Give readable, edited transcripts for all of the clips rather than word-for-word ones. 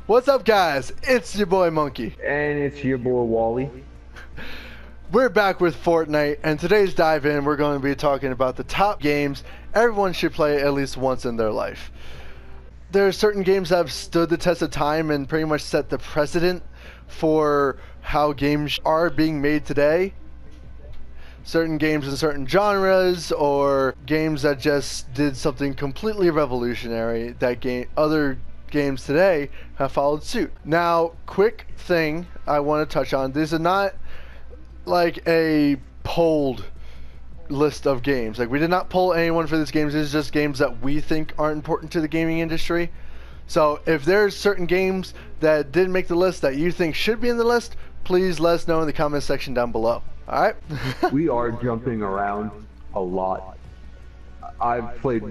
What's up, guys? It's your boy Monkey. And it's your boy Wally. We're back with Fortnite, and today's dive in, we're going to be talking about the top games everyone should play at least once in their life. There are certain games that have stood the test of time and pretty much set the precedent for how games are being made today. Certain games in certain genres, or games that just did something completely revolutionary that other games today have followed suit. Now, quick thing I want to touch on. These are not like a polled list of games. Like, we did not poll anyone for these games. These are just games that we think are important to the gaming industry. So if there's certain games that didn't make the list that you think should be in the list, please let us know in the comment section down below. Alright? We are jumping around a lot. I haven't played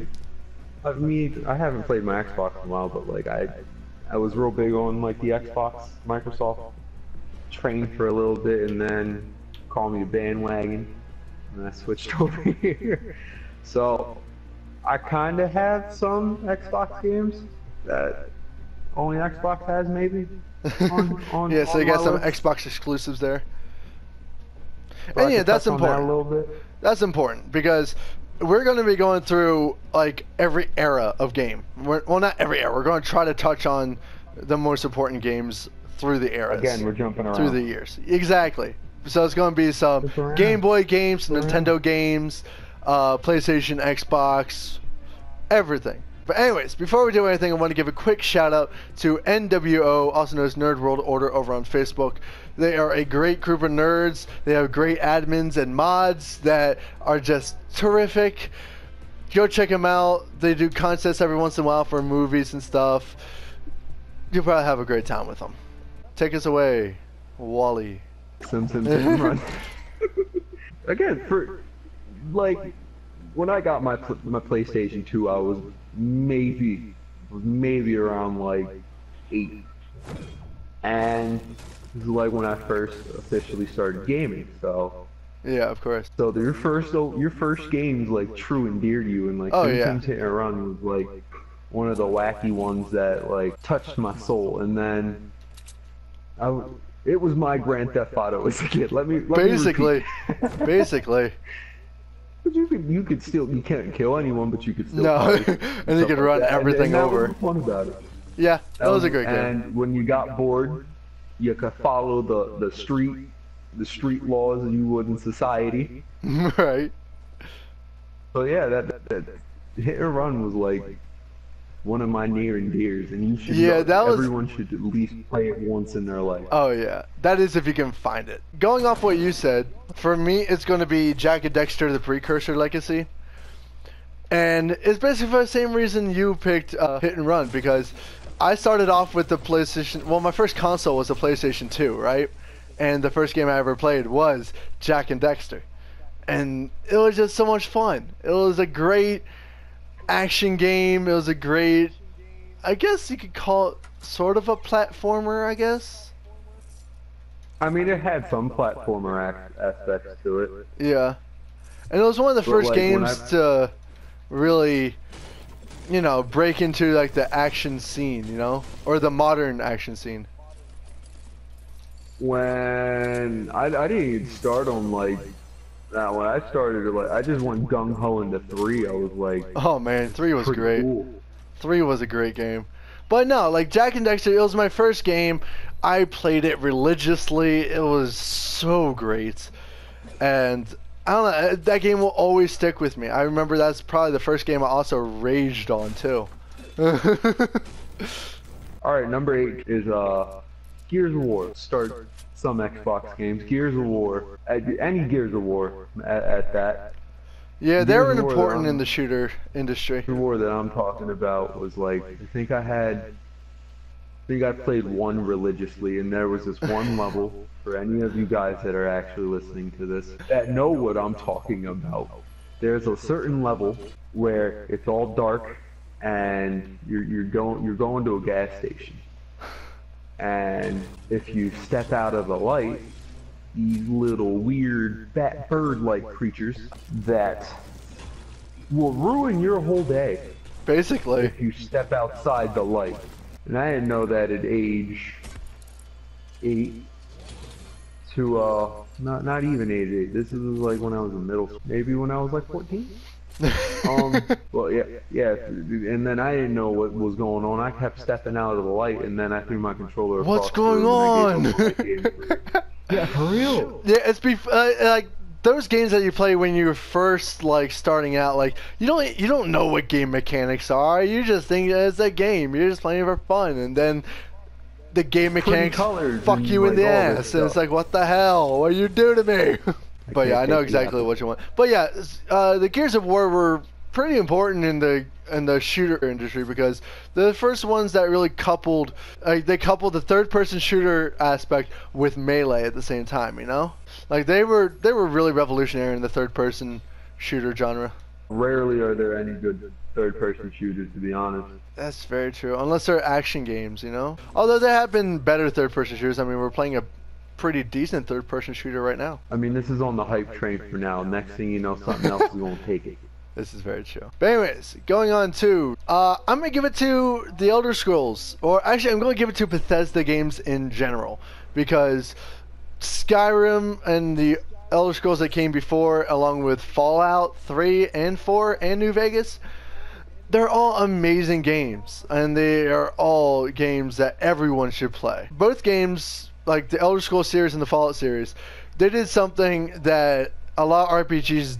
my Xbox in a while, but like I was real big on like the Xbox, Microsoft, trained for a little bit, and then called me a bandwagon, and I switched over here. So I kind of have some Xbox games that only Xbox has, maybe. Yeah, so you got some Xbox exclusives there. So and yeah, that's important. That a little bit. That's important because we're going to be going through like every era of game. Well, not every era. We're going to try to touch on the most important games through the eras. Again, we're jumping around through the years. Exactly. So it's going to be some Game Boy games, Nintendo games, PlayStation, Xbox, everything. But anyways, before we do anything, I want to give a quick shout out to NWO, also known as Nerd World Order, over on Facebook. They are a great group of nerds. They have great admins and mods that are just terrific. Go check them out. They do contests every once in a while for movies and stuff. You'll probably have a great time with them. Take us away, Wally. Sim run. Again, for like when I got my PlayStation 2, I was maybe around like 8, and this is like when I first officially started gaming. So yeah, of course. So your first games like true and dear to you, and like Sim Hit and Run was like one of the wacky ones that like touched my soul, and then it was my Grand Theft Auto as a kid. Let me basically. But you can't kill anyone, but you could still and you could run everything over. That was fun about it. Yeah, that was a great game. And when you got bored, you could follow the street laws as you would in society. Right. So yeah, that Hit and Run was like one of my near and dears, and you should. Yeah, everyone should at least play it once in their life. Oh yeah, that is if you can find it. Going off what you said, for me it's going to be Jak and Dexter: The Precursor Legacy, and it's basically for the same reason you picked Hit and Run, because I started off with the PlayStation. Well, my first console was the PlayStation 2, right? And the first game I ever played was Jak and Dexter, and it was just so much fun. It was a great action game. It was a great, I guess you could call it sort of a platformer, I guess. I mean, it had some platformer aspects to it. Yeah. And it was one of the first games to really, you know, break into like the action scene, you know, or the modern action scene. When I didn't even start on like that, when I started, like, I just went gung-ho into 3. I was like, oh man, 3 was great. Cool. 3 was a great game. But no, like Jak and Dexter, it was my first game. I played it religiously. It was so great. And I don't know, that game will always stick with me. I remember that's probably the first game I also raged on too. Alright, number 8 is Gears of War. Start some Xbox games. Gears of War. Any Gears of War at that. Yeah, they're important in the shooter industry. The war that I'm talking about was like, I think I played 1 religiously, and there was this one level, for any of you guys that are actually listening to this, that know what I'm talking about. There's a certain level where it's all dark, and you're going to a gas station. And if you step out of the light, these little weird bat bird-like creatures that will ruin your whole day. Basically. If you step outside the light. And I didn't know that at age 8 to not even age 8. This was like when I was in middle school, maybe when I was like 14. Well, yeah, and then I didn't know what was going on. I kept stepping out of the light, and then I threw my controller across What's going on? Yeah, for real. Yeah, it's like those games that you play when you're first like starting out. Like you don't know what game mechanics are. You just think it's a game. You're just playing for fun, and then the game mechanics fuck you in the ass, and it's like, what the hell? What you do to me? But yeah, I know exactly what you want. But yeah, the Gears of War were pretty important in the shooter industry because they're the first ones that really coupled the third-person shooter aspect with melee at the same time. You know, like they were really revolutionary in the third-person shooter genre. Rarely are there any good third-person shooters, to be honest. That's very true, unless they're action games, you know. Although there have been better third-person shooters. I mean, we're playing a pretty decent third-person shooter right now. I mean, this is on the hype train for now. Next thing you know, something else is going to take it. This is very true. But anyways, going on to, I'm going to give it to the Elder Scrolls. Or actually, I'm going to give it to Bethesda games in general. Because Skyrim and the Elder Scrolls that came before, along with Fallout 3 and 4 and New Vegas, they're all amazing games. And they are all games that everyone should play. Both games, like the Elder Scrolls series and the Fallout series, they did something that a lot of RPGs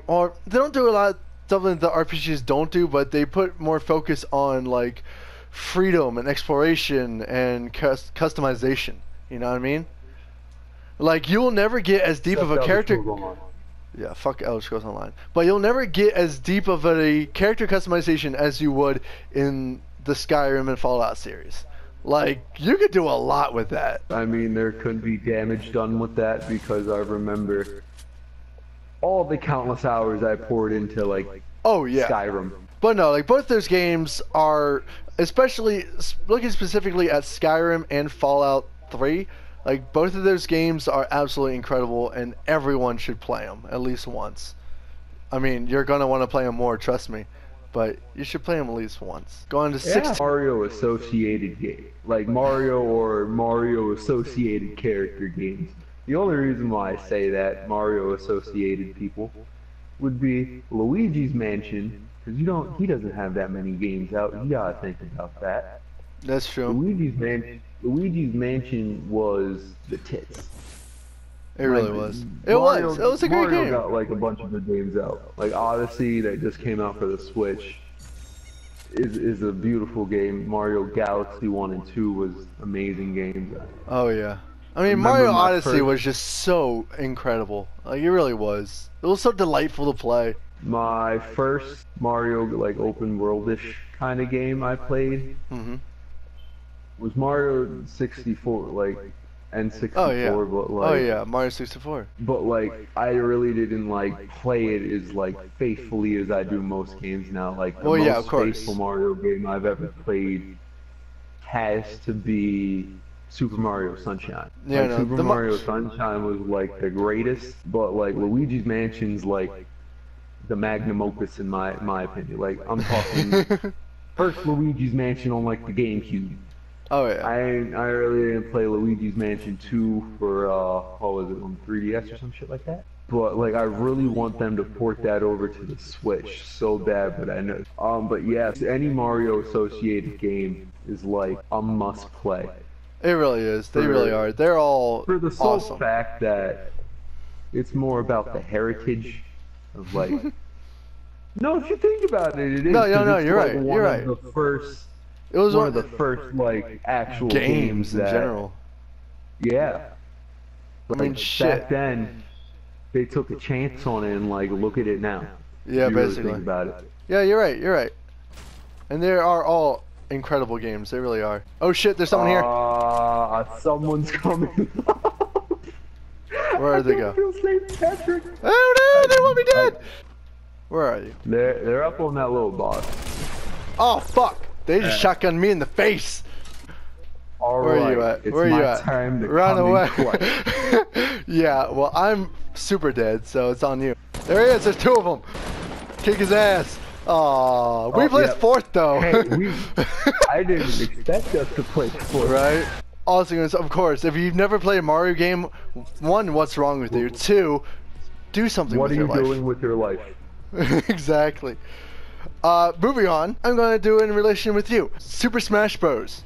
or they don't do a lot of something that the RPGs don't do, but they put more focus on like freedom and exploration and customization. You know what I mean? Like you'll never get as deep of a character. Yeah, fuck Elder Scrolls Online. But you'll never get as deep of a character customization as you would in the Skyrim and Fallout series. Like, you could do a lot with that. I mean, there could be damage done with that because I remember all the countless hours I poured into, like, Skyrim. But no, like, both those games are, especially looking specifically at Skyrim and Fallout 3, like, both of those games are absolutely incredible, and everyone should play them at least once. I mean, you're going to want to play them more, trust me. But you should play them at least once. Go on to 6. Mario associated game, like Mario or Mario associated character games. The only reason why I say that Mario associated people would be Luigi's Mansion, because he doesn't have that many games out. You gotta think about that. That's true. Luigi's Mansion was the tits. It really was. It was a great game. Mario got like a bunch of good games out. Like Odyssey that just came out for the Switch is a beautiful game. Mario Galaxy 1 and 2 was amazing games. Oh yeah. I mean, Mario Odyssey was just so incredible. Like it really was. It was so delightful to play. My first Mario like open worldish kind of game I played was Mario 64, like N64, but like Mario 64. But like I really didn't like play it as like faithfully as I do most games now. Like the most faithful Mario game I've ever played has to be Super Mario Sunshine. Yeah, like, Super Mario Sunshine was like the greatest, but like Luigi's Mansion's like the magnum opus in my opinion. Like I'm talking first Luigi's Mansion on like the GameCube. Oh yeah. I really didn't play Luigi's Mansion 2 for what was it, on 3DS or some shit like that. But like I really want them to port that over to the Switch so bad, but I know. But yes, any Mario associated game is like a must play. It really is. They really are. They're all for the sole awesome. Fact that it's more about the heritage of like. No, if you think about it, it is. No, you're right. You're right. It was one of the first like actual games in general. Yeah. I mean, shit. Back then, they took a chance on it, and like, look at it now. Yeah, you basically. Really think about it. Yeah, you're right. You're right. And they are all incredible games. They really are. Oh shit! There's someone here. Someone's coming. Where did they go? Patrick. Oh no! They want me dead. Where are you? They're up on that little box. Oh fuck! They just shotgunned me in the face. Where are you at? It's Where are you at? Time to Run away. Clutch. Yeah, well, I'm super dead, so it's on you. There he is. There's 2 of them. Kick his ass. Aw, we placed fourth though. Hey, I didn't expect us to place fourth. Right? Also, of course, if you've never played a Mario game, one, what's wrong with you? Two, do something with your life. What are you doing with your life? Exactly. Moving on, I'm going to do it in relation with you. Super Smash Bros.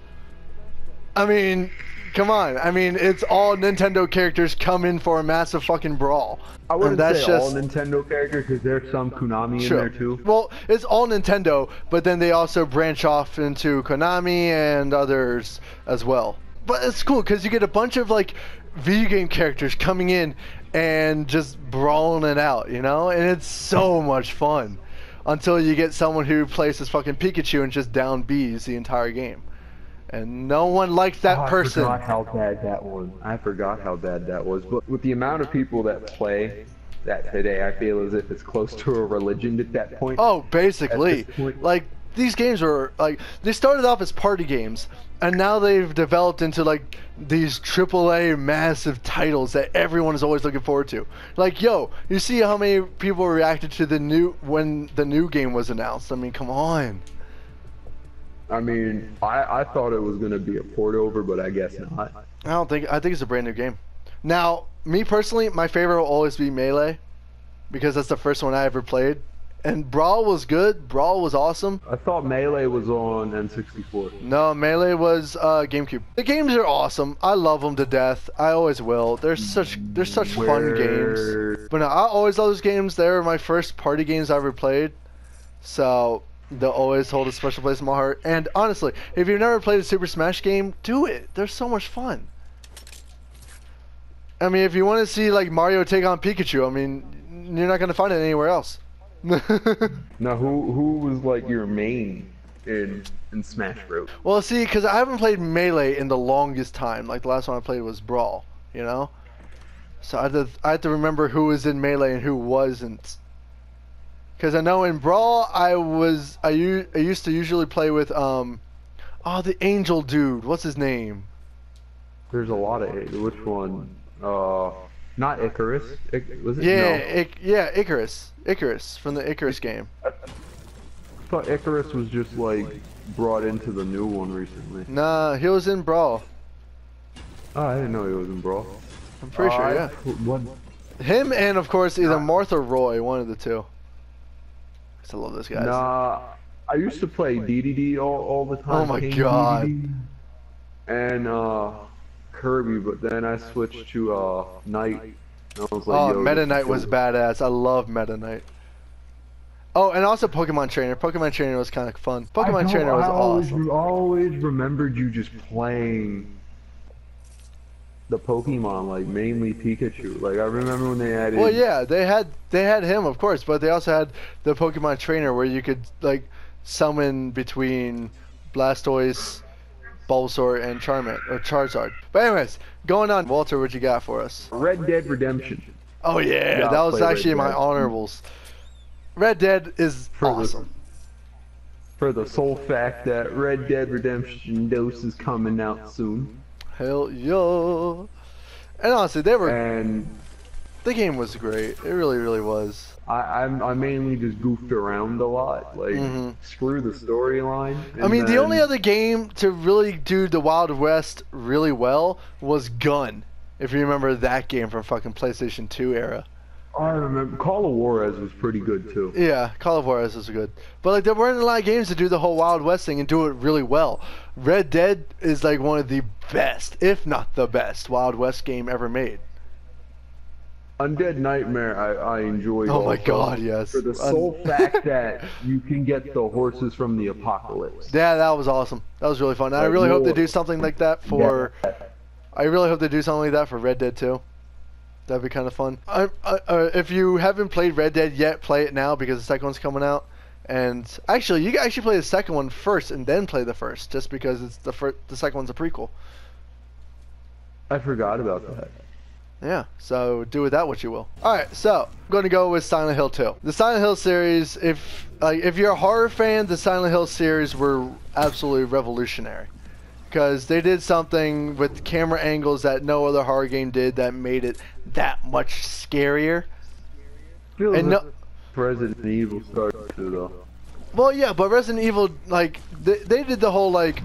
I mean, come on. I mean, it's all Nintendo characters come in for a massive fucking brawl. I wouldn't say all Nintendo characters, because there's some Konami in there too. Well, it's all Nintendo, but then they also branch off into Konami and others as well. But it's cool, because you get a bunch of, like, video game characters coming in and just brawling it out, you know? And it's so much fun. Until you get someone who plays as fucking Pikachu and just down Bs the entire game. And no one likes that person. I forgot how bad that was. I forgot how bad that was. But with the amount of people that play that today, I feel as if it's close to a religion at that point. Oh, basically. Like, these games were, like, they started off as party games, and now they've developed into, like, these AAA massive titles that everyone is always looking forward to. Like, yo, you see how many people reacted to when the new game was announced? I mean, come on. I mean, I thought it was going to be a port over, but I guess not. I think it's a brand new game. Now, me personally, my favorite will always be Melee, because that's the first one I ever played. And Brawl was good. Brawl was awesome. I thought Melee was on N64. No, Melee was GameCube. The games are awesome. I love them to death. I always will. They're such fun games. But no, I always love those games. They were my first party games I ever played. So they'll always hold a special place in my heart. And honestly, if you've never played a Super Smash game, do it. They're so much fun. I mean, if you want to see like Mario take on Pikachu, I mean, you're not going to find it anywhere else. Now, who was like your main in Smash Bros? Well, see, because I haven't played Melee in the longest time. Like the last one I played was Brawl, you know. So I had to remember who was in Melee and who wasn't. Because I know in Brawl I used to usually play with the Angel dude. What's his name? There's a lot of which one? Not Icarus. Was it? Yeah, no. Icarus. Icarus from the Icarus game. I thought Icarus was just like brought into the new one recently. Nah, he was in Brawl. Oh, I didn't know he was in Brawl. I'm pretty sure, yeah. What? Him and of course either Marth or Roy, one of the two. I still love those guys. Nah, I used to play DDD all the time. Oh my god. DDD and Kirby, but then I switched to Knight. I was like, Meta Knight was badass. I love Meta Knight. Oh, and also Pokemon Trainer. Pokemon Trainer was kind of fun. Pokemon Trainer was awesome. I always remembered you just playing the Pokemon, like mainly Pikachu. Like I remember when they added. Well, yeah, they had him, of course, but they also had the Pokemon Trainer where you could like summon between Blastoise, Bulbasaur, and Charizard. But anyways, going on, Walter, what you got for us? Red Dead Redemption. Oh yeah, that was actually my honorables. Red Dead is awesome. For the sole fact that Red Dead Redemption Dose is coming out soon. Hell yeah. And honestly, the game was great. It really, really was. I mainly just goofed around a lot, like screw the storyline. I mean, the only other game to really do the Wild West really well was Gun. If you remember that game from fucking PlayStation 2 era. I remember Call of Juarez was pretty good too. Yeah, Call of Juarez was good. But like there weren't a lot of games to do the whole Wild West thing and do it really well. Red Dead is like one of the best, if not the best, Wild West game ever made. Undead Nightmare, I enjoyed. Oh my god, yes. For the sole fact that you can get the horses from the apocalypse. Yeah, that was awesome. That was really fun. I really hope they do something like that for. I really hope they do something like that for Red Dead 2. That'd be kind of fun. If you haven't played Red Dead yet, play it now because the second one's coming out. And actually, you can actually play the second one first and then play the first, just because it's the second one's a prequel. I forgot about that. Yeah, so do with that what you will. Alright, so I'm going to go with Silent Hill 2. The Silent Hill series, if you're a horror fan, the Silent Hill series were absolutely revolutionary. Because they did something with camera angles that no other horror game did that made it that much scarier. And no, Resident Evil started to though. Well, yeah, but Resident Evil, like, they did the whole, like,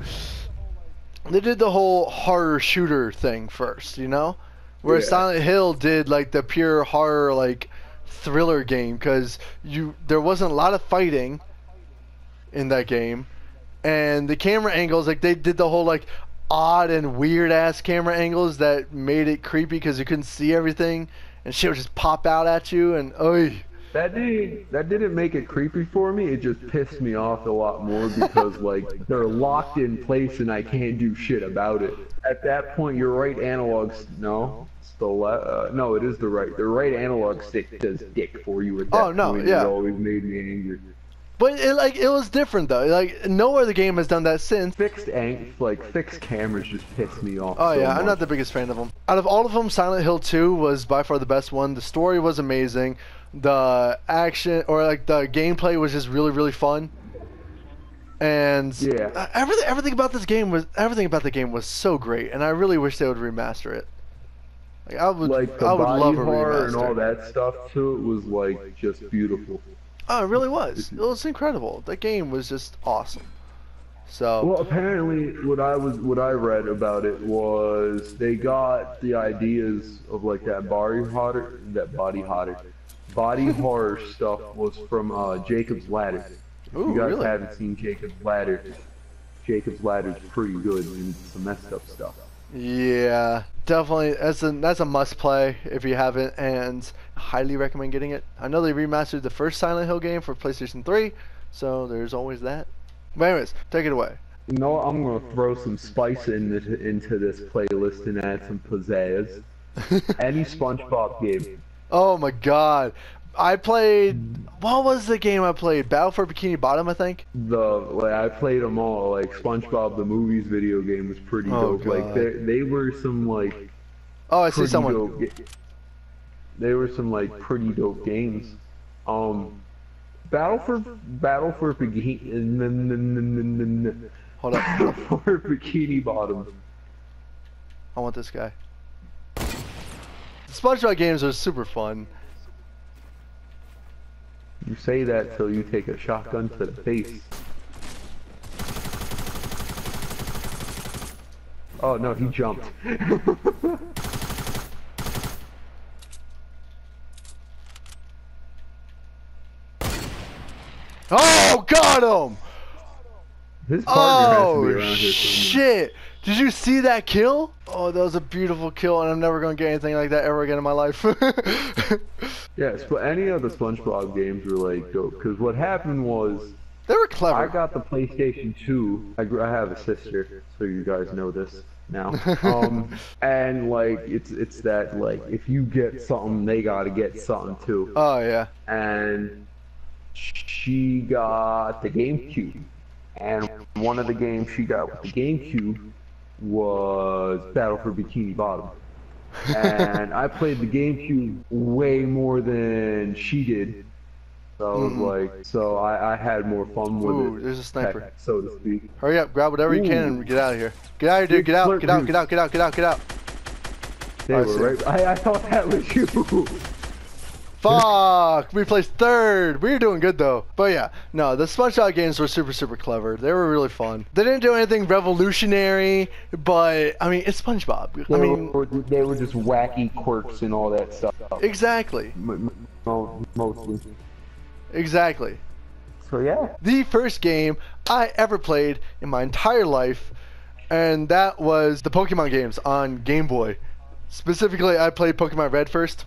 they did the whole horror shooter thing first, you know? Whereas Silent Hill did, like, the pure horror, like, thriller game, because there wasn't a lot of fighting in that game, and the camera angles, like, they did the whole, like, odd and weird-ass camera angles that made it creepy because you couldn't see everything, and shit would just pop out at you, and, oy. That didn't make it creepy for me. It just pissed me off a lot more because like they're locked in place and I can't do shit about it. At that point, your right analog no, it's the left. No, it is the right. The right analog stick does dick for you at that point. Oh no, yeah. It always made me angry. But it was different though. Like no other game has done that since. Fixed cameras just piss me off. Oh so yeah, much. I'm not the biggest fan of them. Out of all of them, Silent Hill 2 was by far the best one. The story was amazing. The action or like the gameplay was just really really fun. And yeah, everything about the game was so great, and I really wish they would remaster it. Like I would love a remaster. And all that stuff too. It was like just beautiful. Oh, it really was. It was incredible. That game was just awesome. So. Well, apparently, what I read about it was they got the ideas of like that body horror stuff was from Jacob's Ladder. If Ooh, you guys really? haven't seen Jacob's Ladder's pretty good and some messed up stuff. Yeah, definitely. That's a must play if you haven't, and highly recommend getting it. I know they remastered the first Silent Hill game for PlayStation 3, so there's always that. But anyways, take it away. You know, I'm gonna throw some spice into this playlist and add some pizzazz. Any SpongeBob game. Oh my god. I played... What was the game I played? Battle for Bikini Bottom, I think? I played them all. Like, SpongeBob the Movies video game was pretty dope. God. Like, they were some, like... Oh, I see someone. They were some, like, pretty dope games. Battle for Bikini... Hold up. Battle for Bikini Bottom. I want this guy. The SpongeBob games are super fun. You say that till you take a shotgun to the face. Oh no, he jumped. Oh, got him! His partner has to be Oh, around here shit! Did you see that kill? Oh, that was a beautiful kill, and I'm never gonna get anything like that ever again in my life. Yes, but any of the SpongeBob games were like dope. Because what happened was, They were clever. I got the PlayStation 2. I have a sister, so you guys know this now. And like it's that like if you get something, they gotta get something too. Oh yeah. And she got the GameCube, and one of the games she got with the GameCube was Battle for Bikini Bottom. And I played the GameCube way more than she did. So I was like, so I had more fun with it. Ooh, there's a sniper. So to speak. Hurry up, grab whatever you can and get out of here. Get out of here, dude. Get out, get out, get out, get out, get out, get out. They were right. I thought that was you. Fuck! We placed third. We were doing good though. But yeah, no, the SpongeBob games were super, super clever. They were really fun. They didn't do anything revolutionary, but I mean, it's SpongeBob. They were just wacky quirks and all that stuff. Exactly. Mostly. Exactly. So yeah. The first game I ever played in my entire life, and that was the Pokemon games on Game Boy. Specifically, I played Pokemon Red first.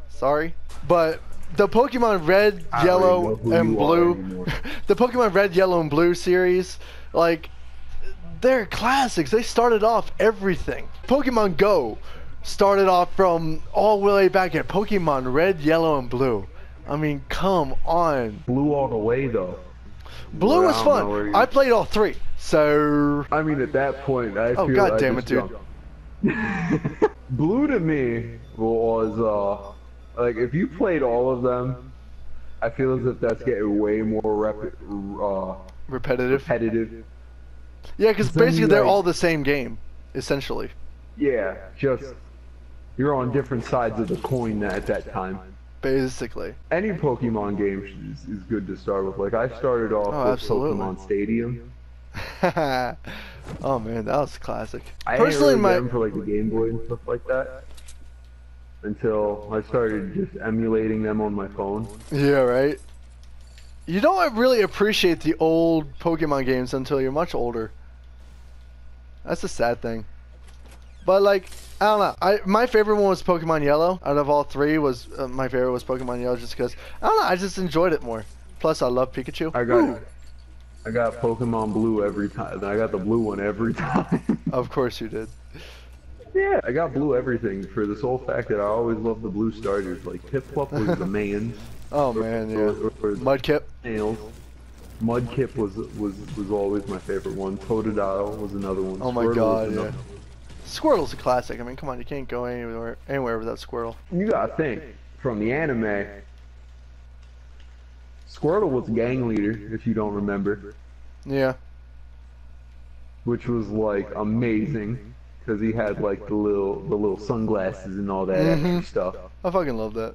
Sorry. But the Pokemon Red, Yellow, and Blue, the Pokemon Red, Yellow, and Blue series, like, they're classics. They started off everything. Pokemon Go started off from all the way back at Pokemon Red, Yellow, and Blue. I mean, come on. Blue all the way, though. Blue was fun. I played all three, so... I mean, at that point, I feel god damn it, dude. Blue to me was, like, if you played all of them, I feel as if that's getting way more repetitive. Yeah, because basically they're all the same game, essentially. Yeah, just you're on different sides of the coin at that time. basically. Any Pokemon game is good to start with. Like, I started off with absolutely. Pokemon Stadium. Oh man, that was classic. I Personally, didn't really get them for like the Game Boy and stuff like that until I started just emulating them on my phone. Yeah, right. You don't really appreciate the old Pokemon games until you're much older. That's the sad thing. But like, I don't know. My favorite one was Pokemon Yellow. Out of all three, was my favorite was Pokemon Yellow, just because I don't know. I just enjoyed it more. Plus, I love Pikachu. I got Pokemon Blue every time. I got the blue one every time. Of course you did. Yeah, I got blue everything for the sole fact that I always loved the blue starters. Like Piplup was the man. Oh man, yeah. Mudkip. Mudkip was always my favorite one. Totodile was another one. Oh my god, yeah. Squirtle's a classic. I mean, come on, you can't go anywhere without Squirtle. You gotta think, from the anime, Squirtle was gang leader, if you don't remember. Yeah. Which was like amazing, because he had like the little sunglasses and all that extra stuff. I fucking love that.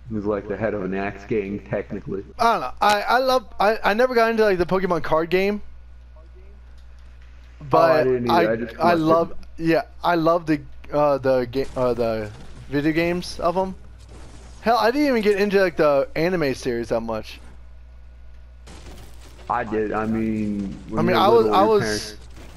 He was like the head of an axe gang, technically. I don't know. I never got into like the Pokemon card game. But I love the video games of them. Hell, I didn't even get into like the anime series that much. I did. I mean, I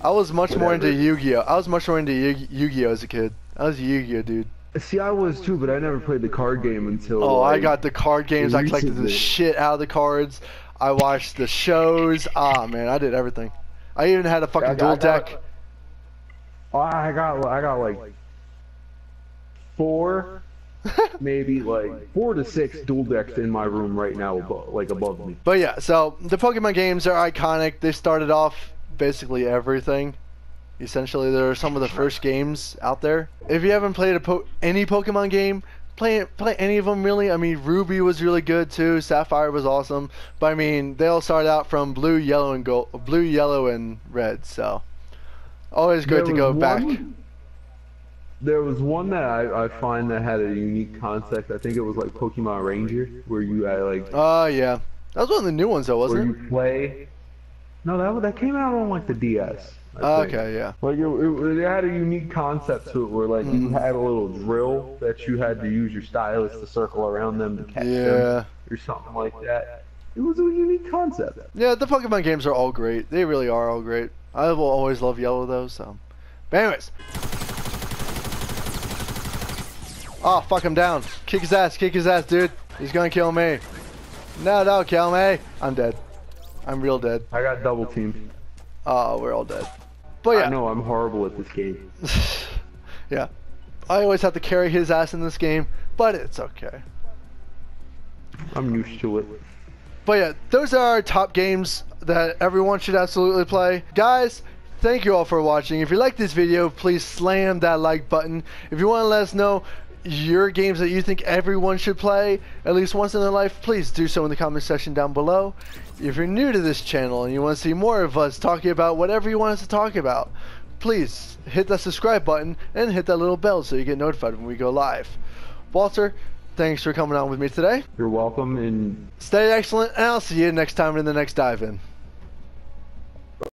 was much more into Yu-Gi-Oh. I was much more into Yu-Gi-Oh as a kid. I was a Yu-Gi-Oh dude. See, I was too, but I never played the card game until. Oh, like, I got the card games. I collected the shit out of the cards. I watched the shows. Ah, man, I did everything. I even had a fucking dual deck. I got like 4, maybe like 4 to 6 dual decks in my room right now, above me. But yeah, so the Pokemon games are iconic. They started off basically everything. Essentially, they're some of the first games out there. If you haven't played any Pokemon game, play any of them really. I mean, Ruby was really good too. Sapphire was awesome. But I mean, they all started out from blue, yellow, and red. So always good to go back. There was one that I find that had a unique concept. I think it was like Pokemon Ranger, where you had like. Oh yeah, that was one of the new ones though, wasn't it? Where you play. No, that came out on like the DS. Okay, yeah. Like it had a unique concept to it, where like you had a little drill that you had to use your stylus to circle around them to catch them, or something like that. It was a unique concept. Yeah, the Pokemon games are all great. They really are all great. I will always love Yellow though. So, but anyways. Oh, fuck him down. Kick his ass, dude. He's gonna kill me. No, don't kill me. I'm dead. I'm real dead. I got double teamed. Oh, we're all dead. But yeah. I know, I'm horrible at this game. Yeah. I always have to carry his ass in this game, but it's okay. I'm used to it. But yeah, those are our top games that everyone should absolutely play. Guys, thank you all for watching. If you like this video, please slam that like button. If you want to let us know your games that you think everyone should play at least once in their life, please do so in the comment section down below. If you're new to this channel and you want to see more of us talking about whatever you want us to talk about, please hit that subscribe button and hit that little bell so you get notified when we go live. Walter, thanks for coming on with me today. You're welcome, and stay excellent, and I'll see you next time in the next dive in.